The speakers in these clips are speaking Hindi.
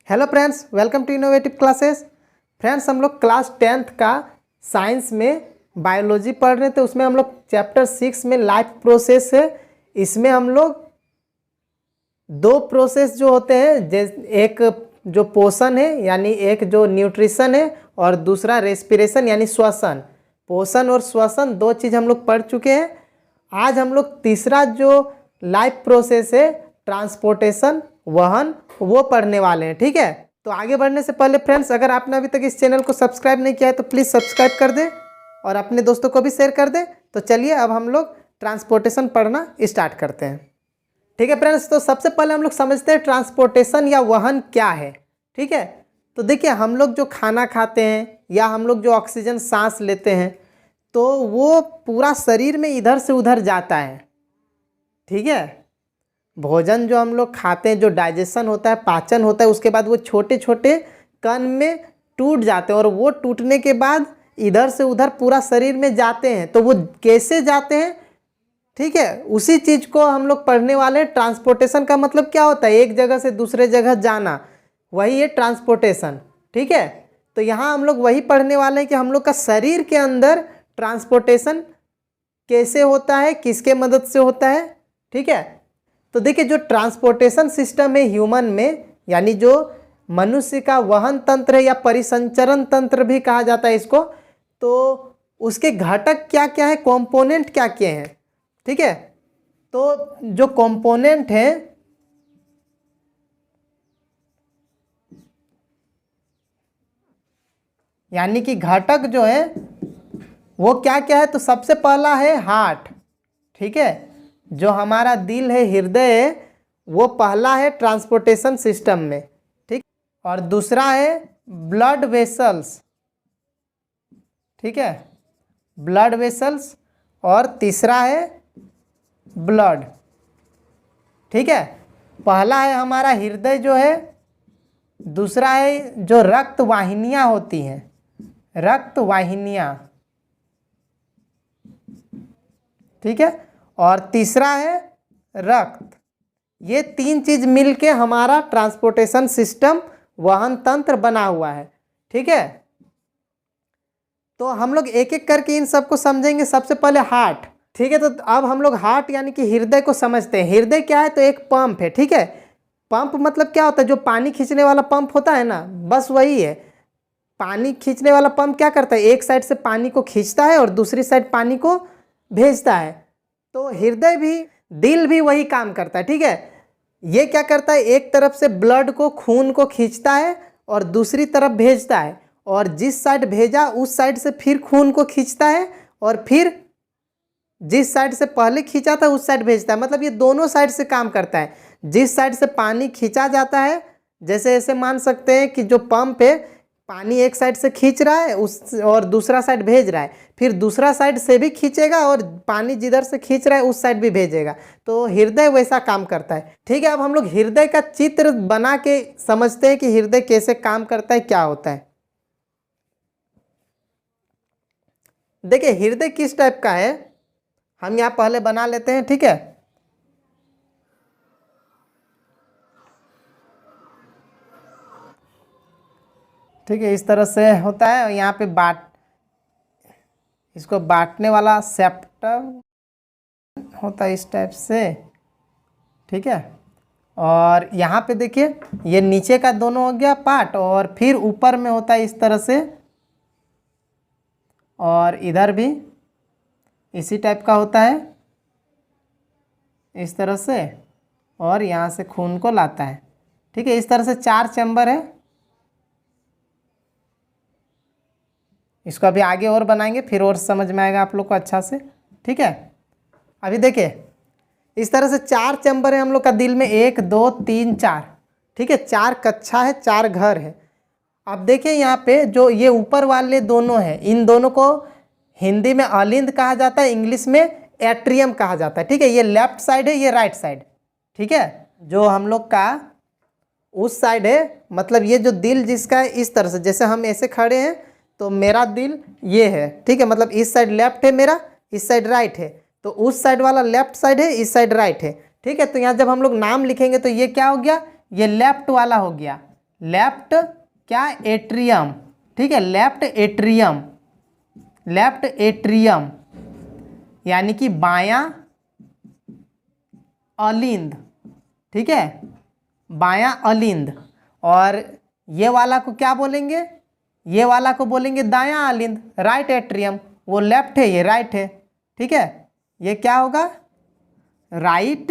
Hello friends, welcome to innovative classes. Friends, हम लोग क्लास 10th का साइंस में बायोलॉजी पढ़ रहे थे। उसमें हम लोग चैप्टर 6 में लाइफ प्रोसेस है। इसमें हम लोग दो प्रोसेस जो होते हैं, एक जो पोषण है यानी एक जो न्यूट्रिशन है और दूसरा रेस्पिरेशन यानी श्वसन। पोषण और श्वसन दो चीज़ हम लोग पढ़ चुके हैं। आज हम लोग तीसरा जो लाइफ प्रोसेस है, ट्रांसपोर्टेशन, वहन, वो पढ़ने वाले हैं। ठीक है, तो आगे बढ़ने से पहले फ्रेंड्स, अगर आपने अभी तक इस चैनल को सब्सक्राइब नहीं किया है तो प्लीज़ सब्सक्राइब कर दें और अपने दोस्तों को भी शेयर कर दें। तो चलिए अब हम लोग ट्रांसपोर्टेशन पढ़ना स्टार्ट करते हैं। ठीक है फ्रेंड्स, तो सबसे पहले हम लोग समझते हैं ट्रांसपोर्टेशन या वहन क्या है। ठीक है, तो देखिए, हम लोग जो खाना खाते हैं या हम लोग जो ऑक्सीजन सांस लेते हैं तो वो पूरा शरीर में इधर से उधर जाता है। ठीक है, भोजन जो हम लोग खाते हैं, जो डाइजेशन होता है, पाचन होता है, उसके बाद वो छोटे छोटे कण में टूट जाते हैं और वो टूटने के बाद इधर से उधर पूरा शरीर में जाते हैं। तो वो कैसे जाते हैं, ठीक है, उसी चीज़ को हम लोग पढ़ने वाले हैं। ट्रांसपोर्टेशन का मतलब क्या होता है? एक जगह से दूसरे जगह जाना, वही है ट्रांसपोर्टेशन। ठीक है, तो यहाँ हम लोग वही पढ़ने वाले हैं कि हम लोग का शरीर के अंदर ट्रांसपोर्टेशन कैसे होता है, किसके मदद से होता है। ठीक है, तो देखिए, जो ट्रांसपोर्टेशन सिस्टम है ह्यूमन में, यानी जो मनुष्य का वहन तंत्र है या परिसंचरण तंत्र भी कहा जाता है इसको, तो उसके घटक क्या क्या है, कंपोनेंट क्या क्या हैं। ठीक है, तो जो कंपोनेंट है यानी कि घटक जो है वो क्या क्या है, तो सबसे पहला है हार्ट। ठीक है, जो हमारा दिल है, हृदय है, वो पहला है ट्रांसपोर्टेशन सिस्टम में। ठीक, और दूसरा है ब्लड वेसल्स। ठीक है, ब्लड वेसल्स, और तीसरा है ब्लड। ठीक है, पहला है हमारा हृदय जो है, दूसरा है जो रक्त वाहिनियाँ होती हैं, रक्त वाहिनियाँ। ठीक है, और तीसरा है रक्त। ये तीन चीज मिलके हमारा ट्रांसपोर्टेशन सिस्टम, वहन तंत्र बना हुआ है। ठीक है, तो हम लोग एक एक करके इन सबको समझेंगे। सबसे पहले हार्ट। ठीक है, तो अब हम लोग हार्ट यानी कि हृदय को समझते हैं। हृदय क्या है, तो एक पंप है। ठीक है, पंप मतलब क्या होता है? जो पानी खींचने वाला पंप होता है ना, बस वही है। पानी खींचने वाला पंप क्या करता है? एक साइड से पानी को खींचता है और दूसरी साइड पानी को भेजता है। तो हृदय भी, दिल भी वही काम करता है। ठीक है, ये क्या करता है? एक तरफ से ब्लड को, खून को खींचता है और दूसरी तरफ भेजता है, और जिस साइड भेजा उस साइड से फिर खून को खींचता है और फिर जिस साइड से पहले खींचा था उस साइड भेजता है। मतलब ये दोनों साइड से काम करता है। जिस साइड से पानी खींचा जाता है, जैसे ऐसे मान सकते हैं कि जो पंप है, पानी एक साइड से खींच रहा है उस और दूसरा साइड भेज रहा है, फिर दूसरा साइड से भी खींचेगा और पानी जिधर से खींच रहा है उस साइड भी भेजेगा। तो हृदय वैसा काम करता है। ठीक है, अब हम लोग हृदय का चित्र बना के समझते हैं कि हृदय कैसे काम करता है, क्या होता है। देखिए, हृदय किस टाइप का है, हम यहाँ पहले बना लेते हैं। ठीक है, ठीक है, इस तरह से होता है। और यहाँ पे इसको बांटने वाला सेप्टम होता है इस टाइप से। ठीक है, और यहाँ पे देखिए, ये नीचे का दोनों हो गया पार्ट, और फिर ऊपर में होता है इस तरह से, और इधर भी इसी टाइप का होता है इस तरह से, और यहाँ से खून को लाता है। ठीक है, इस तरह से 4 चैम्बर है। इसको अभी आगे और बनाएंगे, फिर और समझ में आएगा आप लोग को अच्छा से। ठीक है, अभी देखिए, इस तरह से 4 चैम्बर है हम लोग का दिल में, 1 2 3 4। ठीक है, 4 कक्षा है, 4 घर है। अब देखिए, यहाँ पे जो ये ऊपर वाले दोनों हैं, इन दोनों को हिंदी में अलिंद कहा जाता है, इंग्लिश में एट्रियम कहा जाता है। ठीक है, ये लेफ्ट साइड है, ये राइट साइड। ठीक है, जो हम लोग का उस साइड है, मतलब ये जो दिल जिसका है, इस तरह से, जैसे हम ऐसे खड़े हैं तो मेरा दिल ये है। ठीक है, मतलब इस साइड लेफ्ट है मेरा, इस साइड राइट है, तो उस साइड वाला लेफ्ट साइड है, इस साइड राइट है। ठीक है, तो यहाँ जब हम लोग नाम लिखेंगे तो ये क्या हो गया, ये लेफ्ट वाला हो गया, लेफ्ट क्या एट्रियम, ठीक है, लेफ्ट एट्रियम, लेफ्ट एट्रियम यानी कि बायां अलिंद, ठीक है, बायां अलिंद। और ये वाला को क्या बोलेंगे, ये वाला को बोलेंगे दायां अलिंद, राइट एट्रियम। वो लेफ्ट है, ये राइट है, ठीक है। ये क्या होगा, right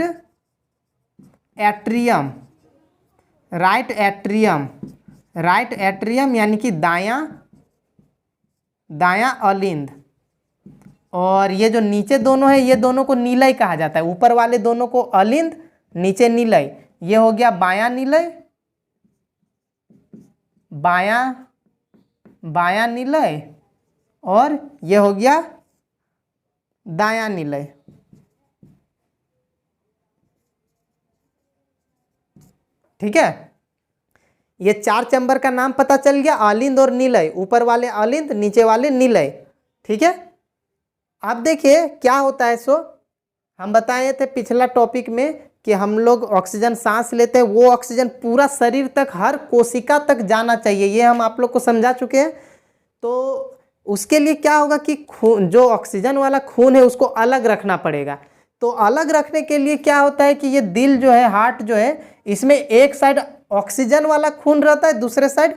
atrium, right atrium, right atrium यानी कि दायां, दायां अलिंद। और ये जो नीचे दोनों है, ये दोनों को नीलय कहा जाता है। ऊपर वाले दोनों को अलिंद, नीचे नीलय। ये हो गया बायां नीलय, बायां, बायां नीलय, और ये हो गया दायां नीलय। ठीक है, ये 4 चैम्बर का नाम पता चल गया, अलिंद और नीलय। ऊपर वाले अलिंद, नीचे वाले नीलय, ठीक है। अब देखिए क्या होता है। सो हम बताए थे पिछला टॉपिक में कि हम लोग ऑक्सीजन सांस लेते हैं, वो ऑक्सीजन पूरा शरीर तक, हर कोशिका तक जाना चाहिए, ये हम आप लोग को समझा चुके हैं। तो उसके लिए क्या होगा कि खून, जो ऑक्सीजन वाला खून है उसको अलग रखना पड़ेगा। तो अलग रखने के लिए क्या होता है कि ये दिल जो है, हार्ट जो है, इसमें एक साइड ऑक्सीजन वाला खून रहता है, दूसरे साइड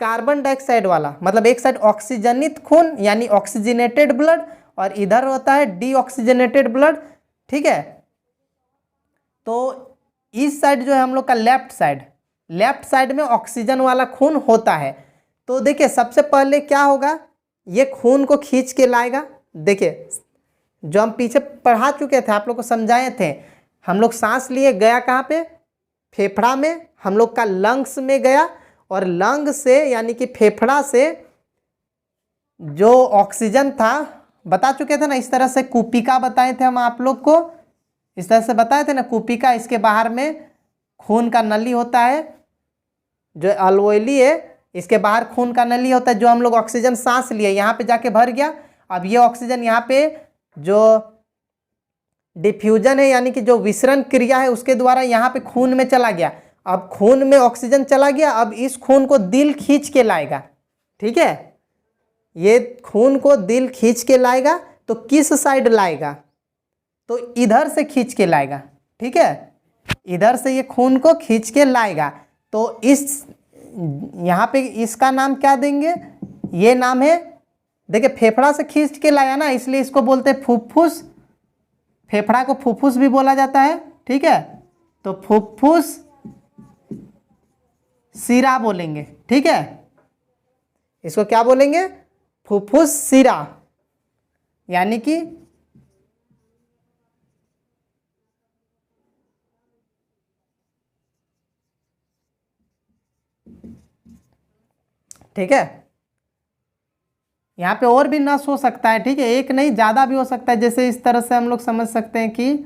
कार्बन डाइऑक्साइड वाला, मतलब एक साइड ऑक्सीजनित खून यानी ऑक्सीजनेटेड ब्लड, और इधर होता है डीऑक्सीजनेटेड ब्लड, ठीक है। तो इस साइड जो है हम लोग का लेफ्ट साइड, लेफ्ट साइड में ऑक्सीजन वाला खून होता है। तो देखिए सबसे पहले क्या होगा, ये खून को खींच के लाएगा। देखिए जो हम पीछे पढ़ा चुके थे, आप लोग को समझाए थे, हम लोग सांस लिए, गया कहाँ पे, फेफड़ा में, हम लोग का लंग्स में गया, और लंग से यानी कि फेफड़ा से जो ऑक्सीजन था, बता चुके थे ना, इस तरह से कूपिका बताए थे हम आप लोग को, इस तरह से बताए थे ना कूपिका। इसके बाहर में खून का नली होता है, जो अल्वोली है, इसके बाहर खून का नली होता है, जो हम लोग ऑक्सीजन सांस लिए यहाँ पे जाके भर गया। अब ये ऑक्सीजन यहाँ पे जो डिफ्यूजन है यानी कि जो विसरण क्रिया है उसके द्वारा यहाँ पे खून में चला गया। अब खून में ऑक्सीजन चला गया, अब इस खून को दिल खींच के लाएगा, ठीक है। ये खून को दिल खींच के लाएगा, तो किस साइड लाएगा, तो इधर से खींच के लाएगा, ठीक है, इधर से ये खून को खींच के लाएगा। तो इस यहाँ पे इसका नाम क्या देंगे, ये नाम है, देखिए फेफड़ा से खींच के लाया ना, इसलिए इसको बोलते हैं फुफ्फुस। फेफड़ा को फुफ्फुस भी बोला जाता है, ठीक है। तो फुफ्फुस सिरा बोलेंगे, ठीक है, इसको क्या बोलेंगे, फुफ्फुस सिरा, यानी कि ठीक है। यहाँ पे और भी नस हो सकता है, ठीक है, एक नहीं ज़्यादा भी हो सकता है। जैसे इस तरह से हम लोग समझ सकते हैं कि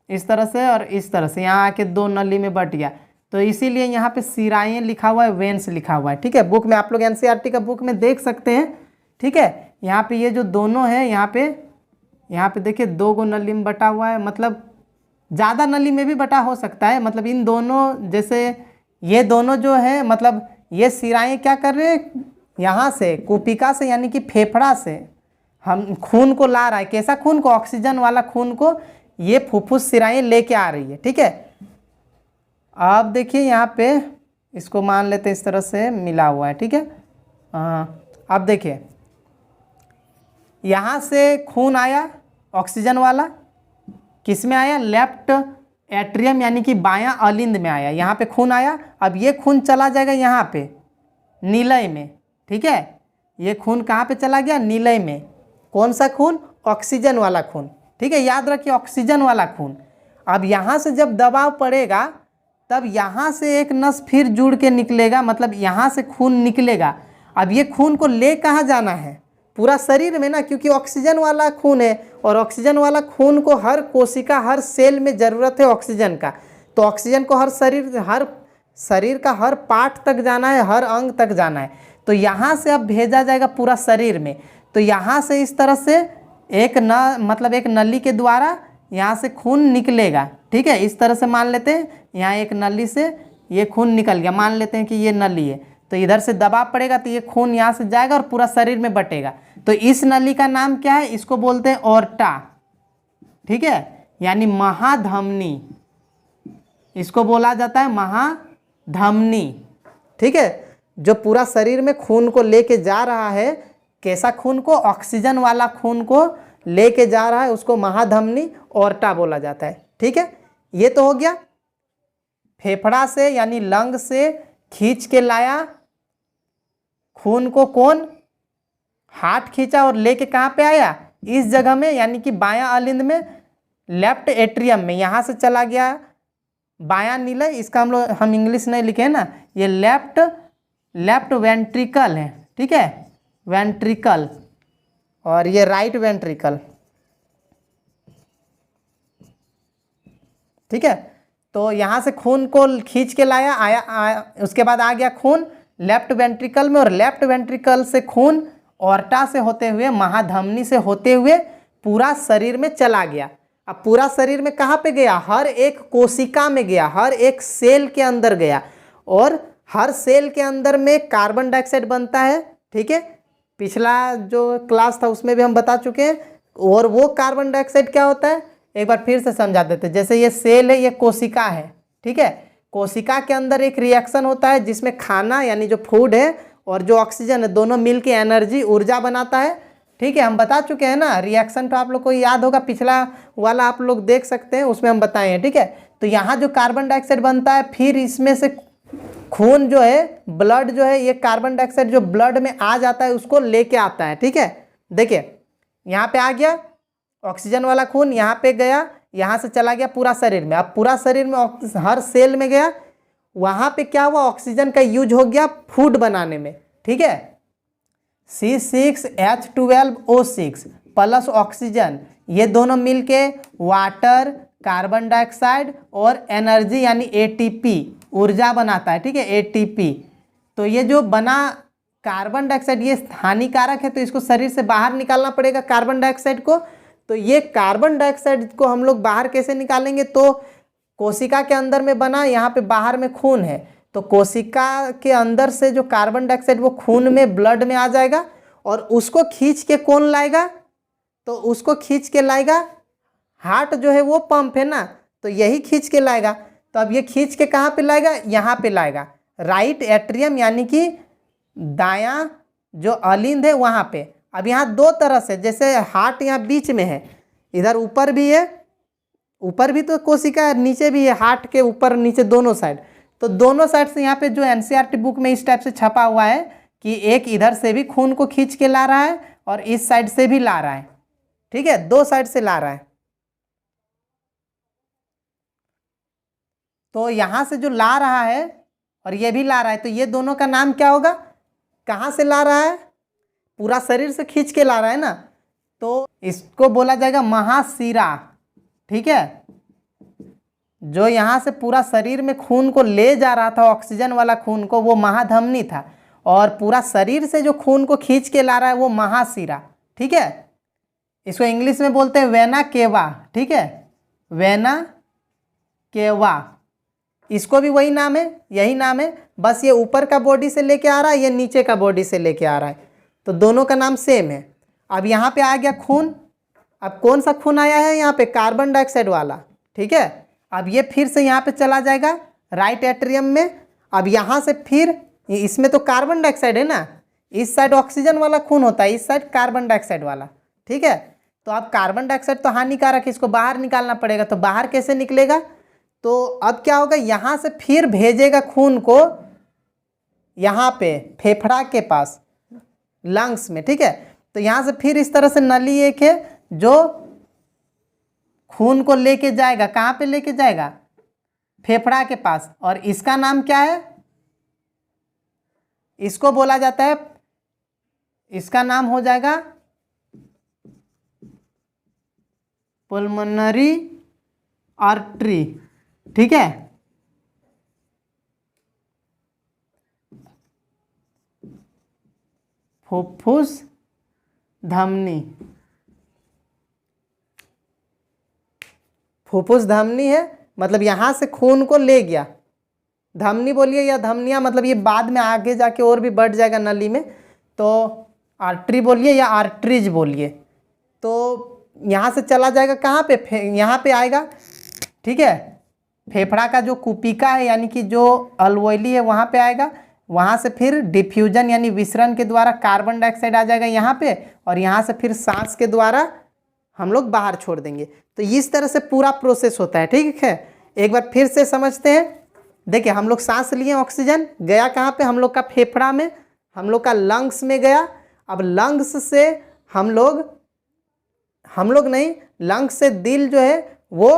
इस तरह से और इस तरह से यहाँ आके 2 नली में बट गया, तो इसीलिए यहाँ पे सिराएं लिखा हुआ है, वेन्स लिखा हुआ है, ठीक है। बुक में आप लोग एनसीईआरटी का बुक में देख सकते हैं, ठीक है। यहाँ पे ये जो दोनों है, यहाँ पे देखिए 2 गो नली में बटा हुआ है, मतलब ज़्यादा नली में भी बटा हो सकता है। मतलब इन दोनों, जैसे ये दोनों जो है, मतलब ये सिराएं क्या कर रहे हैं, यहाँ से कूपिका से यानी कि फेफड़ा से हम खून को ला रहा है। कैसा खून को, ऑक्सीजन वाला खून को ये फुफ्फुस सिराएं लेके आ रही है, ठीक है। अब देखिए यहाँ पे इसको मान लेते इस तरह से मिला हुआ है, ठीक है। अब देखिए यहाँ से खून आया ऑक्सीजन वाला, किस में आया, लेफ्ट एट्रियम यानी कि बायां अलिंद में आया, यहाँ पे खून आया। अब ये खून चला जाएगा यहाँ पे नीलय में, ठीक है। ये खून कहाँ पे चला गया, नीलय में। कौन सा खून, ऑक्सीजन वाला खून, ठीक है, याद रखिए ऑक्सीजन वाला खून। अब यहाँ से जब दबाव पड़ेगा, तब यहाँ से एक नस फिर जुड़ के निकलेगा, मतलब यहाँ से खून निकलेगा। अब ये खून को ले कहाँ जाना है, पूरा शरीर में ना, क्योंकि ऑक्सीजन वाला खून है, और ऑक्सीजन वाला खून को हर कोशिका, हर सेल में ज़रूरत है ऑक्सीजन का। तो ऑक्सीजन को हर शरीर का हर पार्ट तक जाना है, हर अंग तक जाना है। तो यहाँ से अब भेजा जाएगा पूरा शरीर में। तो यहाँ से इस तरह से एक नली के द्वारा यहाँ से खून निकलेगा, ठीक है। इस तरह से मान लेते हैं, यहाँ एक नली से ये खून निकल गया, मान लेते हैं कि ये नली है, तो इधर से दबाव पड़ेगा तो ये खून यहाँ से जाएगा और पूरा शरीर में बटेगा। तो इस नली का नाम क्या है, इसको बोलते हैं ऑर्टा, ठीक है, यानी महाधमनी, इसको बोला जाता है महाधमनी, ठीक है। जो पूरा शरीर में खून को लेके जा रहा है, कैसा खून को, ऑक्सीजन वाला खून को लेके जा रहा है, उसको महाधमनी ऑर्टा बोला जाता है, ठीक है। ये तो हो गया। फेफड़ा से यानी लंग से खींच के लाया खून को, कौन, हार्ट खींचा और लेके कहाँ पे आया, इस जगह में, यानी कि बायां अलिंद में, लेफ्ट एट्रियम में, यहाँ से चला गया बायां नीले, इसका हम इंग्लिश नहीं लिखे हैं ना, ये लेफ्ट वेंट्रिकल है, ठीक है, वेंट्रिकल, और ये राइट वेंट्रिकल, ठीक है। तो यहाँ से खून को खींच के लाया, आया, उसके बाद आ गया खून लेफ्ट वेंट्रिकल में, और लेफ्ट वेंट्रिकल से खून ऑर्टा से होते हुए, महाधमनी से होते हुए पूरा शरीर में चला गया। अब पूरा शरीर में कहाँ पे गया, हर एक कोशिका में गया, हर एक सेल के अंदर गया, और हर सेल के अंदर में कार्बन डाइऑक्साइड बनता है, ठीक है। पिछला जो क्लास था उसमें भी हम बता चुके हैं। और वो कार्बन डाइऑक्साइड क्या होता है, एक बार फिर से समझा देते हैं। जैसे ये सेल है, ये कोशिका है, ठीक है। कोशिका के अंदर एक रिएक्शन होता है जिसमें खाना यानी जो फूड है और जो ऑक्सीजन है, दोनों मिलके एनर्जी, ऊर्जा बनाता है, ठीक है। हम बता चुके हैं ना, रिएक्शन तो आप लोग को याद होगा, पिछला वाला आप लोग देख सकते हैं, उसमें हम बताए हैं, ठीक है। तो यहाँ जो कार्बन डाइऑक्साइड बनता है, फिर इसमें से खून जो है, ब्लड जो है, ये कार्बन डाइऑक्साइड जो ब्लड में आ जाता है उसको लेके आता है, ठीक है। देखिए यहाँ पे आ गया ऑक्सीजन वाला खून, यहाँ पे गया, यहाँ से चला गया पूरा शरीर में। अब पूरा शरीर में हर सेल में गया, वहाँ पे क्या हुआ, ऑक्सीजन का यूज हो गया फूड बनाने में, ठीक है। C6H12O6 प्लस ऑक्सीजन, ये दोनों मिलके वाटर, कार्बन डाइऑक्साइड और एनर्जी यानी ATP, ऊर्जा बनाता है, ठीक है, ATP। तो ये जो बना कार्बन डाइऑक्साइड, ये हानिकारक है, तो इसको शरीर से बाहर निकालना पड़ेगा कार्बन डाइऑक्साइड को। तो ये कार्बन डाइऑक्साइड को हम लोग बाहर कैसे निकालेंगे, तो कोशिका के अंदर में बना, यहाँ पे बाहर में खून है, तो कोशिका के अंदर से जो कार्बन डाइऑक्साइड वो खून में, ब्लड में आ जाएगा, और उसको खींच के कौन लाएगा, तो उसको खींच के लाएगा हार्ट, जो है वो पंप है ना, तो यही खींच के लाएगा। तो अब ये खींच के कहाँ पे लाएगा, यहाँ पे लाएगा, राइट एट्रियम, यानी कि दायां जो अलिंद है वहाँ पे। अब यहाँ दो तरह से, जैसे हार्ट यहाँ बीच में है, इधर ऊपर भी है, ऊपर भी तो कोशिका है, नीचे भी है, हार्ट के ऊपर नीचे दोनों साइड। तो दोनों साइड से यहाँ पे जो NCERT बुक में इस टाइप से छपा हुआ है कि एक इधर से भी खून को खींच के ला रहा है और इस साइड से भी ला रहा है, ठीक है, दो साइड से ला रहा है। तो यहाँ से जो ला रहा है और ये भी ला रहा है, तो ये दोनों का नाम क्या होगा, कहाँ से ला रहा है, पूरा शरीर से खींच के ला रहा है ना, तो इसको बोला जाएगा महाशिरा, ठीक है। जो यहाँ से पूरा शरीर में खून को ले जा रहा था, ऑक्सीजन वाला खून को, वो महाधमनी था, और पूरा शरीर से जो खून को खींच के ला रहा है वो महाशिरा, ठीक है। इसको इंग्लिश में बोलते हैं वेना केवा, ठीक है, वेना केवा, इसको भी वही नाम है, यही नाम है, बस ये ऊपर का बॉडी से लेके आ रहा है, ये नीचे का बॉडी से लेके आ रहा है, तो दोनों का नाम सेम है। अब यहाँ पे आ गया खून, अब कौन सा खून आया है यहाँ पे, कार्बन डाइऑक्साइड वाला, ठीक है। अब ये फिर से यहाँ पे चला जाएगा राइट एट्रियम में। अब यहाँ से फिर इसमें तो कार्बन डाइऑक्साइड है ना, इस साइड ऑक्सीजन वाला खून होता है, इस साइड कार्बन डाइऑक्साइड वाला, ठीक है। तो अब कार्बन डाइऑक्साइड तो हानिकारक है, इसको बाहर निकालना पड़ेगा, तो बाहर कैसे निकलेगा, तो अब क्या होगा, यहाँ से फिर भेजेगा खून को यहाँ पे फेफड़ा के पास, लंग्स में, ठीक है। तो यहाँ से फिर इस तरह से नली एक है जो खून को लेके जाएगा, कहाँ पे लेके जाएगा, फेफड़ा के पास, और इसका नाम क्या है, इसको बोला जाता है, इसका नाम हो जाएगा पुल्मोनरी आर्टरी, ठीक है। फुफ्फुस धमनी, फुफ्फुस धमनी है, मतलब यहाँ से खून को ले गया, धमनी बोलिए या धमनियाँ, मतलब ये बाद में आगे जाके और भी बढ़ जाएगा नली में, तो आर्टरी बोलिए या आर्टरीज बोलिए। तो यहाँ से चला जाएगा कहाँ पे, यहाँ पे आएगा, ठीक है। फेफड़ा का जो कुपिका है यानी कि जो अलवोली है वहाँ पे आएगा, वहाँ से फिर डिफ्यूजन यानी विसरण के द्वारा कार्बन डाइऑक्साइड आ जाएगा यहाँ पे, और यहाँ से फिर सांस के द्वारा हम लोग बाहर छोड़ देंगे। तो इस तरह से पूरा प्रोसेस होता है, ठीक है। एक बार फिर से समझते हैं। देखिए हम लोग सांस लिए, ऑक्सीजन गया कहाँ पे, हम लोग का फेफड़ा में, हम लोग का लंग्स में गया। अब लंग्स से हम लोग नहीं, लंग्स से दिल जो है वो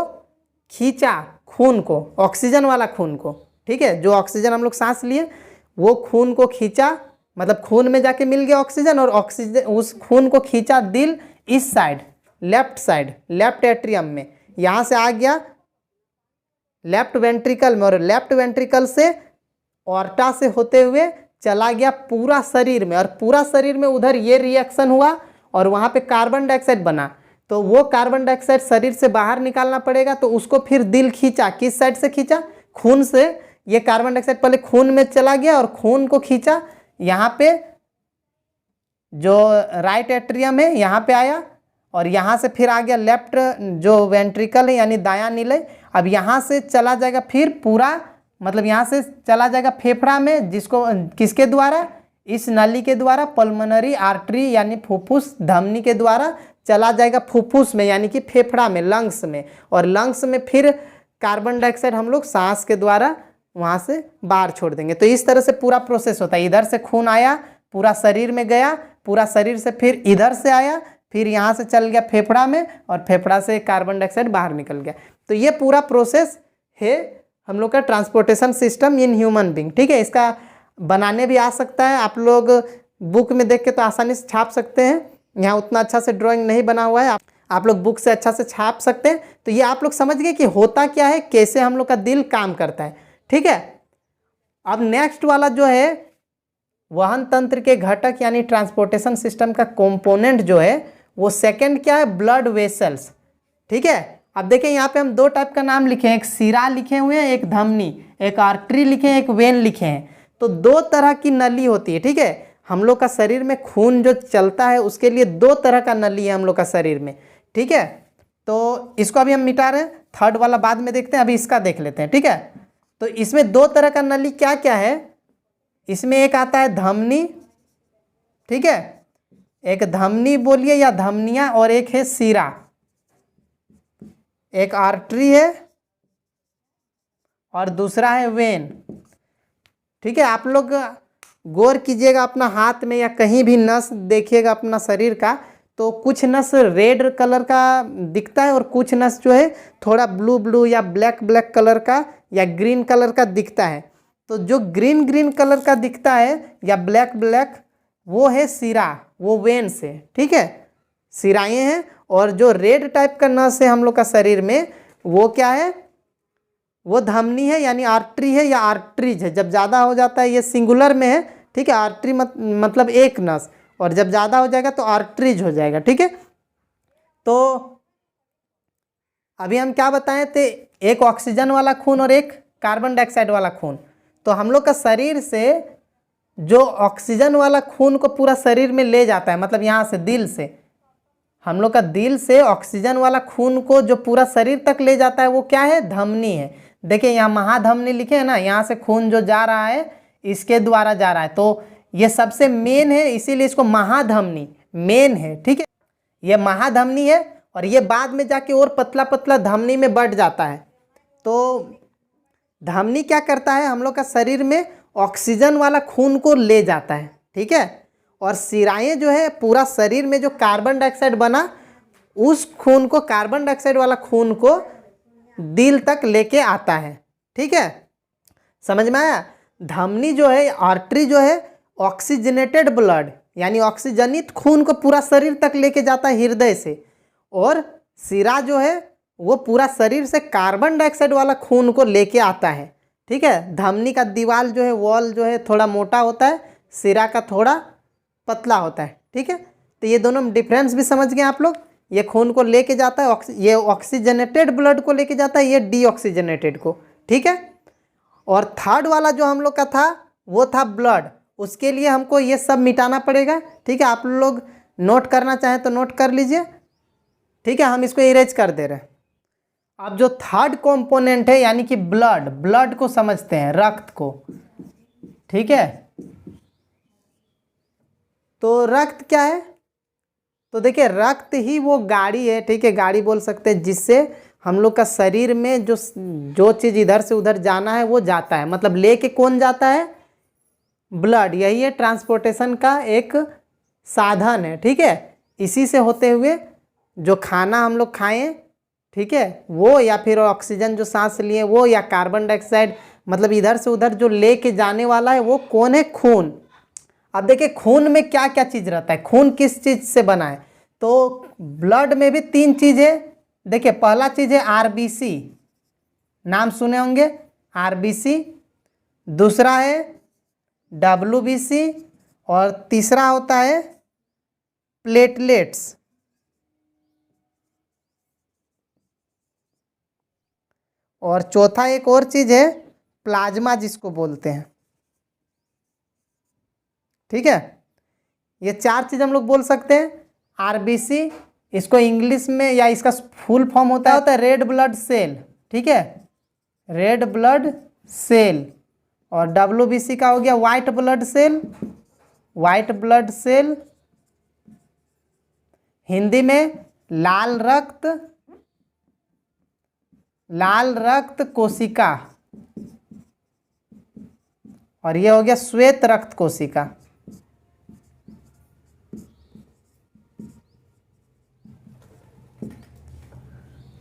खींचा खून को, ऑक्सीजन वाला खून को, ठीक है। जो ऑक्सीजन हम लोग सांस लिए वो खून को खींचा, मतलब खून में जाके मिल गया ऑक्सीजन, और ऑक्सीजन उस खून को खींचा दिल इस side, left side, left atrium में, यहाँ से आ गया लेफ्ट वेंट्रिकल में, और लेफ्ट वेंट्रिकल से ऑर्टा से होते हुए चला गया पूरा शरीर में, और पूरा शरीर में उधर ये रिएक्शन हुआ और वहाँ पे कार्बन डाइऑक्साइड बना। तो वो कार्बन डाइऑक्साइड शरीर से बाहर निकालना पड़ेगा, तो उसको फिर दिल खींचा, किस साइड से खींचा, खून से। ये कार्बन डाइऑक्साइड पहले खून में चला गया और खून को खींचा, यहाँ पे जो राइट एट्रियम है यहाँ पे आया, और यहाँ से फिर आ गया लेफ्ट जो वेंट्रिकल है यानी दायां निलय। अब यहाँ से चला जाएगा फिर पूरा, मतलब यहाँ से चला जाएगा फेफड़ा में, जिसको किसके द्वारा, इस नली के द्वारा, पल्मोनरी आर्टरी यानी फुफ्फुस धमनी के द्वारा चला जाएगा फुफ्फुस में यानी कि फेफड़ा में, लंग्स में, और लंग्स में फिर कार्बन डाइऑक्साइड हम लोग सांस के द्वारा वहाँ से बाहर छोड़ देंगे। तो इस तरह से पूरा प्रोसेस होता है। इधर से खून आया, पूरा शरीर में गया, पूरा शरीर से फिर इधर से आया, फिर यहाँ से चल गया फेफड़ा में, और फेफड़ा से कार्बन डाइऑक्साइड बाहर निकल गया। तो ये पूरा प्रोसेस है हम लोग का transportation system in human being, ठीक है। इसका बनाने भी आ सकता है, आप लोग बुक में देख के तो आसानी से छाप सकते हैं। यहाँ उतना अच्छा से ड्राइंग नहीं बना हुआ है, आप लोग बुक से अच्छा से छाप सकते हैं। तो ये आप लोग समझ गए कि होता क्या है, कैसे हम लोग का दिल काम करता है, ठीक है। अब नेक्स्ट वाला जो है वहन तंत्र के घटक यानी ट्रांसपोर्टेशन सिस्टम का कंपोनेंट जो है वो सेकंड क्या है, ब्लड वेसल्स, ठीक है। अब देखिए यहाँ पे हम दो टाइप का नाम लिखे हैं, एक सिरा लिखे हुए हैं, एक धमनी, एक आर्टरी लिखे हैं, एक वेन लिखे हैं। तो दो तरह की नली होती है, ठीक है। हम लोग का शरीर में खून जो चलता है उसके लिए दो तरह का नली है हम लोग का शरीर में, ठीक है। तो इसको अभी हम मिटा रहे हैं, थर्ड वाला बाद में देखते हैं, अभी इसका देख लेते हैं, ठीक है। तो इसमें दो तरह का नली क्या क्या है, इसमें एक आता है धमनी, ठीक है, एक धमनी बोलिए या धमनियाँ, और एक है सिरा, एक आर्टरी है और दूसरा है वेन, ठीक है। आप लोग गौर कीजिएगा अपना हाथ में या कहीं भी नस देखिएगा अपना शरीर का, तो कुछ नस रेड कलर का दिखता है और कुछ नस जो है थोड़ा ब्लू ब्लू या ब्लैक ब्लैक कलर का या ग्रीन कलर का दिखता है। तो जो ग्रीन ग्रीन कलर का दिखता है या ब्लैक ब्लैक, वो है सिरा, वो वेन्स है, ठीक है, सिराएँ हैं। और जो रेड टाइप का नस है हम लोग का शरीर में, वो क्या है, वो धमनी है यानी आर्टरी है या आर्टरीज है। जब ज़्यादा हो जाता है ये सिंगुलर में है, ठीक है, आर्टरी मतलब एक नस, और जब ज़्यादा हो जाएगा तो आर्टरीज हो जाएगा, ठीक है। तो अभी हम क्या बताए थे, एक ऑक्सीजन वाला खून और एक कार्बन डाइऑक्साइड वाला खून। तो हम लोग का शरीर से जो ऑक्सीजन वाला खून को पूरा शरीर में ले जाता है, मतलब यहाँ से दिल से, हम लोग का दिल से ऑक्सीजन वाला खून को जो पूरा शरीर तक ले जाता है वो क्या है, धमनी है। देखिए यहाँ महाधमनी लिखे है ना, यहाँ से खून जो जा रहा है इसके द्वारा जा रहा है, तो ये सबसे मेन है, इसीलिए इसको महाधमनी मेन है, ठीक है। ये महाधमनी है और ये बाद में जाके और पतला पतला धमनी में बढ़ जाता है। तो धमनी क्या करता है, हम लोग का शरीर में ऑक्सीजन वाला खून को ले जाता है, ठीक है। और सिराएँ जो है पूरा शरीर में जो कार्बन डाइऑक्साइड बना, उस खून को, कार्बन डाइऑक्साइड वाला खून को दिल तक लेके आता है, ठीक है, समझ में आया। धमनी जो है, आर्टरी जो है, ऑक्सीजनेटेड ब्लड यानी ऑक्सीजनित खून को पूरा शरीर तक लेके जाता है हृदय से, और सिरा जो है वो पूरा शरीर से कार्बन डाइऑक्साइड वाला खून को लेके आता है, ठीक है। धमनी का दीवार जो है, वॉल जो है थोड़ा मोटा होता है, सिरा का थोड़ा पतला होता है, ठीक है। तो ये दोनों डिफरेंस भी समझ गए आप लोग। ये खून को लेके जाता है, ये ऑक्सीजनेटेड ब्लड को लेके जाता है, ये डीऑक्सीजनेटेड को, ठीक है। और थर्ड वाला जो हम लोग का था वो था ब्लड। उसके लिए हमको ये सब मिटाना पड़ेगा, ठीक है। आप लोग नोट करना चाहें तो नोट कर लीजिए, ठीक है। हम इसको इरेज कर दे रहे हैं। अब जो थर्ड कंपोनेंट है यानी कि ब्लड, ब्लड को समझते हैं, रक्त को, ठीक है। तो रक्त क्या है? तो देखिए रक्त ही वो गाड़ी है, ठीक है, गाड़ी बोल सकते हैं, जिससे हम लोग का शरीर में जो चीज़ इधर से उधर जाना है वो जाता है। मतलब लेके कौन जाता है? ब्लड। यही है ट्रांसपोर्टेशन का एक साधन है, ठीक है। इसी से होते हुए जो खाना हम लोग खाएं, ठीक है, वो, या फिर ऑक्सीजन जो सांस लिए वो, या कार्बन डाइऑक्साइड, मतलब इधर से उधर जो लेके जाने वाला है वो कौन है? खून। अब देखिए खून में क्या क्या चीज़ रहता है, खून किस चीज़ से बना है? तो ब्लड में भी 3 चीज़ें। देखिए पहला चीज़ है आरबीसी, नाम सुने होंगे, आरबीसी। दूसरा है डब्ल्यूबीसी, और तीसरा होता है प्लेटलेट्स। और चौथा एक और चीज़ है प्लाज्मा, जिसको बोलते हैं, ठीक है। ये 4 चीज़ हम लोग बोल सकते हैं। आरबीसी, इसको इंग्लिश में या इसका फुल फॉर्म होता है रेड ब्लड सेल, ठीक है, रेड ब्लड सेल। और डब्ल्यूबीसी का हो गया white blood cell, white blood cell. Hindi में लाल रक्त, लाल रक्त कोशिका। और ये हो गया श्वेत रक्त कोशिका,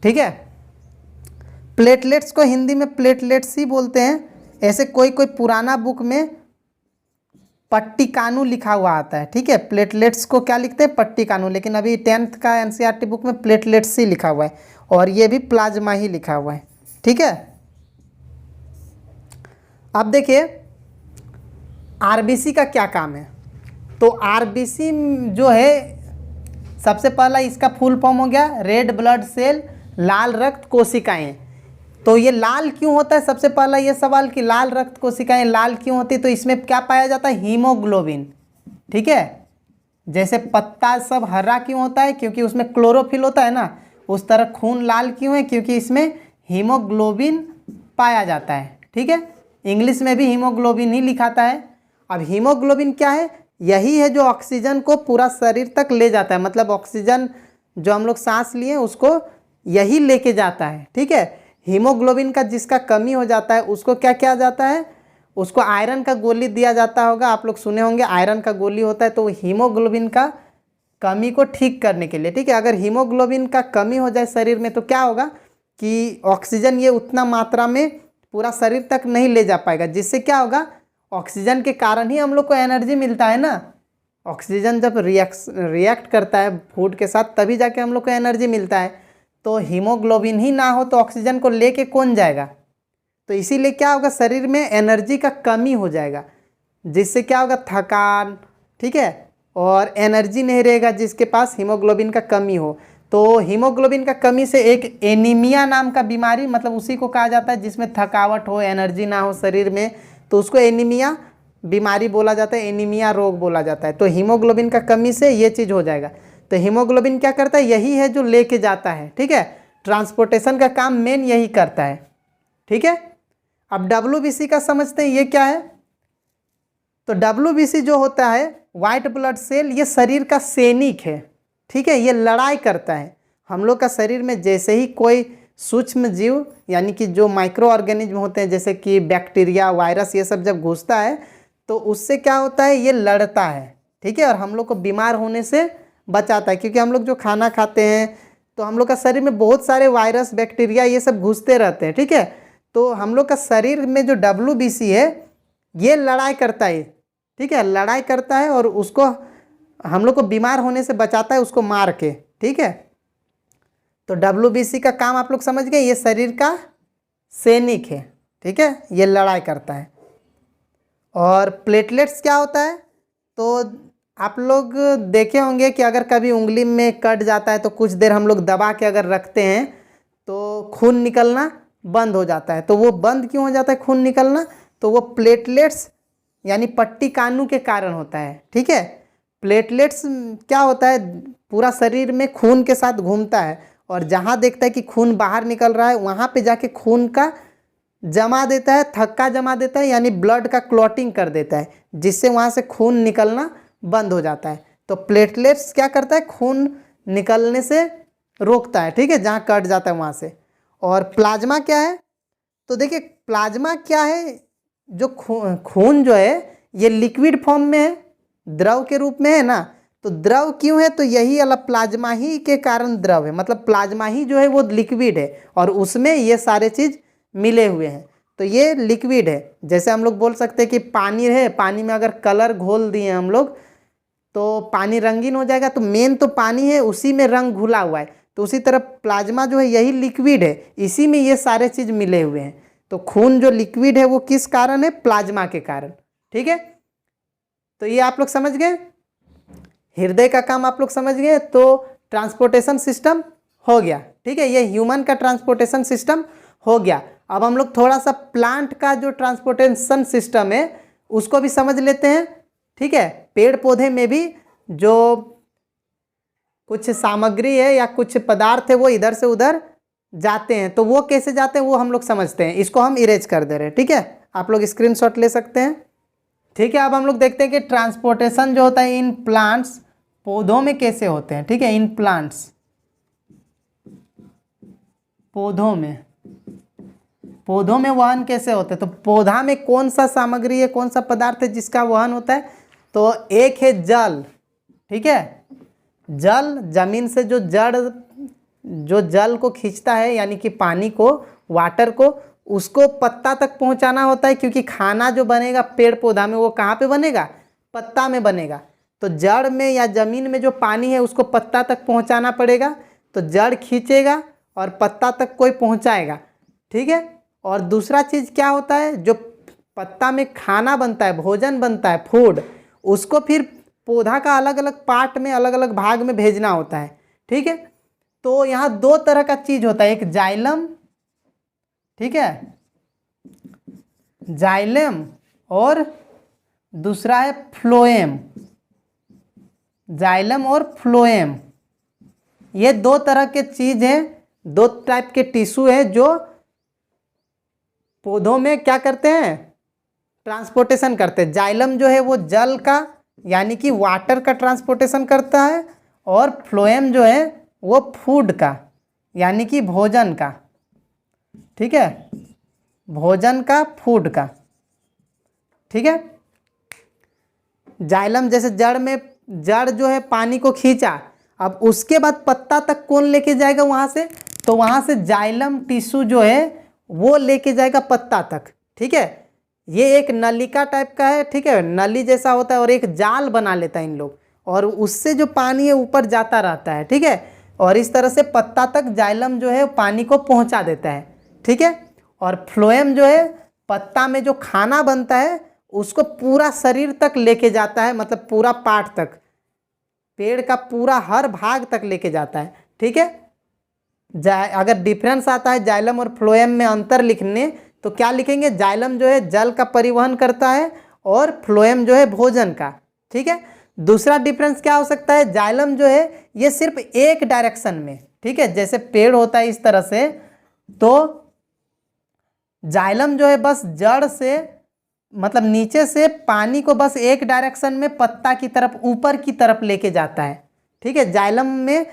ठीक है। प्लेटलेट्स को हिंदी में प्लेटलेट्स ही बोलते हैं। ऐसे कोई कोई पुराना बुक में पट्टिकानु लिखा हुआ आता है, ठीक है। प्लेटलेट्स को क्या लिखते हैं? पट्टिकानु। लेकिन अभी 10th का एनसीईआरटी बुक में प्लेटलेट्स ही लिखा हुआ है, और ये भी प्लाज्मा ही लिखा हुआ है, ठीक है। अब देखिए आरबीसी का क्या काम है। तो आरबीसी जो है, सबसे पहला इसका फुल फॉर्म हो गया रेड ब्लड सेल, लाल रक्त कोशिकाएं। तो ये लाल क्यों होता है? सबसे पहला ये सवाल कि लाल रक्त कोशिकाएं लाल क्यों होती है? तो इसमें क्या पाया जाता है? हीमोग्लोबिन, ठीक है। जैसे पत्ता सब हरा क्यों होता है? क्योंकि उसमें क्लोरोफिल होता है ना। उस तरह खून लाल क्यों है? क्योंकि इसमें हीमोग्लोबिन पाया जाता है, ठीक है। इंग्लिश में भी हीमोग्लोबिन ही लिखाता है। अब हीमोग्लोबिन क्या है? यही है जो ऑक्सीजन को पूरा शरीर तक ले जाता है। मतलब ऑक्सीजन जो हम लोग सांस लिए उसको यही लेके जाता है, ठीक है। हीमोग्लोबिन का जिसका कमी हो जाता है उसको क्या किया जाता है? उसको आयरन का गोली दिया जाता होगा, आप लोग सुने होंगे, आयरन का गोली होता है। तो हीमोग्लोबिन का कमी को ठीक करने के लिए, ठीक है। अगर हीमोग्लोबिन का कमी हो जाए शरीर में तो क्या होगा कि ऑक्सीजन ये उतना मात्रा में पूरा शरीर तक नहीं ले जा पाएगा, जिससे क्या होगा? ऑक्सीजन के कारण ही हम लोग को एनर्जी मिलता है ना। ऑक्सीजन जब रिएक्ट करता है फूड के साथ तभी जाके हम लोग को एनर्जी मिलता है। तो हीमोग्लोबिन ही ना हो तो ऑक्सीजन को लेके कौन जाएगा? तो इसीलिए क्या होगा? शरीर में एनर्जी का कमी हो जाएगा, जिससे क्या होगा? थकान, ठीक है, और एनर्जी नहीं रहेगा जिसके पास हीमोग्लोबिन का कमी हो। तो हीमोग्लोबिन का कमी से एक एनीमिया नाम का बीमारी, मतलब उसी को कहा जाता है जिसमें थकावट हो, एनर्जी ना हो शरीर में, तो उसको एनीमिया बीमारी बोला जाता है, एनीमिया रोग बोला जाता है। तो हीमोग्लोबिन का कमी से ये चीज़ हो जाएगा। तो हीमोग्लोबिन क्या करता है? यही है जो लेके जाता है, ठीक है। ट्रांसपोर्टेशन का काम मेन यही करता है, ठीक है। अब डब्ल्यूबीसी का समझते हैं, ये क्या है? तो डब्ल्यूबीसी जो होता है वाइट ब्लड सेल, ये शरीर का सैनिक है, ठीक है। ये लड़ाई करता है। हम लोग का शरीर में जैसे ही कोई सूक्ष्म जीव यानी कि जो माइक्रो ऑर्गेनिज्म होते हैं, जैसे कि बैक्टीरिया, वायरस, ये सब जब घुसता है तो उससे क्या होता है? ये लड़ता है, ठीक है। और हम लोग को बीमार होने से बचाता है, क्योंकि हम लोग जो खाना खाते हैं तो हम लोग का शरीर में बहुत सारे वायरस, बैक्टीरिया, ये सब घुसते रहते हैं, ठीक है। तो हम लोग का शरीर में जो डब्ल्यूबीसी है ये लड़ाई करता है, ठीक है, लड़ाई करता है और उसको हम लोग को बीमार होने से बचाता है, उसको मार के, ठीक है। तो डब्ल्यूबीसी का काम आप लोग समझ गए, ये शरीर का सैनिक है, ठीक है, ये लड़ाई करता है। और प्लेटलेट्स क्या होता है? तो आप लोग देखे होंगे कि अगर कभी उंगली में कट जाता है तो कुछ देर हम लोग दबा के अगर रखते हैं तो खून निकलना बंद हो जाता है। तो वो बंद क्यों हो जाता है खून निकलना? तो वो प्लेटलेट्स यानी पट्टी कानू के कारण होता है। ठीक है, प्लेटलेट्स क्या होता है, पूरा शरीर में खून के साथ घूमता है और जहाँ देखता है कि खून बाहर निकल रहा है वहाँ पे जाके खून का जमा देता है, थक्का जमा देता है, यानी ब्लड का क्लॉटिंग कर देता है, जिससे वहाँ से खून निकलना बंद हो जाता है। तो प्लेटलेट्स क्या करता है, खून निकलने से रोकता है। ठीक है, जहाँ कट जाता है वहाँ से। और प्लाज्मा क्या है? तो देखिए प्लाज्मा क्या है, जो खून जो है ये लिक्विड फॉर्म में है, द्रव के रूप में है ना। तो द्रव क्यों है? तो यही वाला प्लाज्मा ही के कारण द्रव है, मतलब प्लाज्मा ही जो है वो लिक्विड है और उसमें ये सारे चीज़ मिले हुए हैं। तो ये लिक्विड है। जैसे हम लोग बोल सकते हैं कि पानी है, पानी में अगर कलर घोल दिए हम लोग तो पानी रंगीन हो जाएगा। तो मेन तो पानी है, उसी में रंग घुला हुआ है। तो उसी तरह प्लाज्मा जो है यही लिक्विड है, इसी में ये सारे चीज़ मिले हुए हैं। तो खून जो लिक्विड है वो किस कारण है? प्लाज्मा के कारण। ठीक है, तो ये आप लोग समझ गए। हृदय का काम आप लोग समझ गए। तो ट्रांसपोर्टेशन सिस्टम हो गया। ठीक है, ये ह्यूमन का ट्रांसपोर्टेशन सिस्टम हो गया। अब हम लोग थोड़ा सा प्लांट का जो ट्रांसपोर्टेशन सिस्टम है उसको भी समझ लेते हैं। ठीक है, पेड़ पौधे में भी जो कुछ सामग्री है या कुछ पदार्थ है वो इधर से उधर जाते हैं, तो वो कैसे जाते हैं वो हम लोग समझते हैं। इसको हम इरेज कर दे रहे हैं। ठीक है, आप लोग स्क्रीनशॉट ले सकते हैं। ठीक है, अब हम लोग देखते हैं कि ट्रांसपोर्टेशन जो होता है इन प्लांट्स, पौधों में कैसे होते हैं। ठीक है, इन प्लांट्स, पौधों में वहन कैसे होते हैं। तो पौधा में कौन सा सामग्री है, कौन सा पदार्थ है जिसका वहन होता है? तो एक है जल। ठीक है, जल, जमीन से जो जल को खींचता है यानी कि पानी को, वाटर को, उसको पत्ता तक पहुंचाना होता है, क्योंकि खाना जो बनेगा पेड़ पौधा में वो कहाँ पे बनेगा? पत्ता में बनेगा। तो जड़ में या जमीन में जो पानी है उसको पत्ता तक पहुंचाना पड़ेगा। तो जड़ खींचेगा और पत्ता तक कोई पहुंचाएगा। ठीक है, और दूसरा चीज़ क्या होता है, जो पत्ता में खाना बनता है, भोजन बनता है, फूड, उसको फिर पौधा का अलग अलग पार्ट में, अलग अलग भाग में भेजना होता है। ठीक है, तो यहाँ दो तरह का चीज होता है, एक जाइलम, ठीक है, जाइलम, और दूसरा है फ्लोएम। जाइलम और फ्लोएम, ये दो तरह के चीज है, दो टाइप के टिश्यू है जो पौधों में क्या करते हैं? ट्रांसपोर्टेशन करते हैं। जाइलम जो है वो जल का यानी कि वाटर का ट्रांसपोर्टेशन करता है, और फ्लोएम जो है वो फूड का यानी कि भोजन का। ठीक है, भोजन का, फूड का। ठीक है, जाइलम जैसे जड़ जो है पानी को खींचा, अब उसके बाद पत्ता तक कौन लेके जाएगा वहाँ से? तो वहाँ से जाइलम टिश्यू जो है वो लेके जाएगा पत्ता तक। ठीक है, ये एक नलिका टाइप का है। ठीक है, नली जैसा होता है और एक जाल बना लेता है इन लोग, और उससे जो पानी है ऊपर जाता रहता है। ठीक है, और इस तरह से पत्ता तक जाइलम जो है पानी को पहुंचा देता है। ठीक है, और फ्लोएम जो है पत्ता में जो खाना बनता है उसको पूरा शरीर तक लेके जाता है, मतलब पूरा पार्ट तक, पेड़ का पूरा हर भाग तक लेके जाता है। ठीक है, अगर डिफरेंस आता है जाइलम और फ्लोएम में अंतर लिखने तो क्या लिखेंगे? जाइलम जो है जल का परिवहन करता है और फ्लोएम जो है भोजन का। ठीक है, दूसरा डिफरेंस क्या हो सकता है? जाइलम जो है ये सिर्फ एक डायरेक्शन में, ठीक है, जैसे पेड़ होता है इस तरह से, तो जाइलम जो है बस जड़ से, मतलब नीचे से पानी को बस एक डायरेक्शन में पत्ता की तरफ, ऊपर की तरफ लेके जाता है। ठीक है, जाइलम में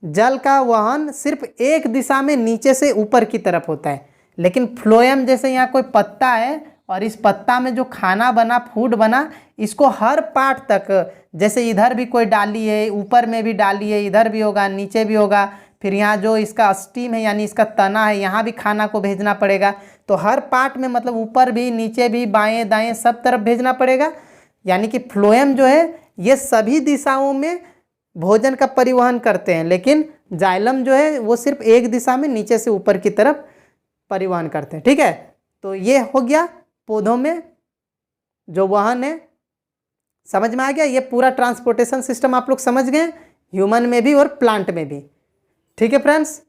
जल का वहन सिर्फ एक दिशा में नीचे से ऊपर की तरफ होता है, लेकिन फ्लोएम जैसे यहाँ कोई पत्ता है और इस पत्ता में जो खाना बना, फूड बना, इसको हर पार्ट तक, जैसे इधर भी कोई डाली है, ऊपर में भी डाली है, इधर भी होगा, नीचे भी होगा, फिर यहाँ जो इसका स्टीम है यानी इसका तना है, यहाँ भी खाना को भेजना पड़ेगा। तो हर पार्ट में, मतलब ऊपर भी, नीचे भी, बाएं दाएं सब तरफ भेजना पड़ेगा। यानी कि फ्लोएम जो है ये सभी दिशाओं में भोजन का परिवहन करते हैं, लेकिन जाइलम जो है वो सिर्फ एक दिशा में नीचे से ऊपर की तरफ परिवहन करते हैं। ठीक है, तो ये हो गया पौधों में जो वाहन है। समझ में आ गया? ये पूरा ट्रांसपोर्टेशन सिस्टम आप लोग समझ गए, ह्यूमन में भी और प्लांट में भी। ठीक है फ्रेंड्स,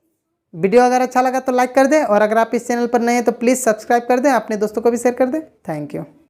वीडियो अगर अच्छा लगा तो लाइक कर दें और अगर आप इस चैनल पर नए हैं तो प्लीज़ सब्सक्राइब कर दें, अपने दोस्तों को भी शेयर कर दें। Thank you.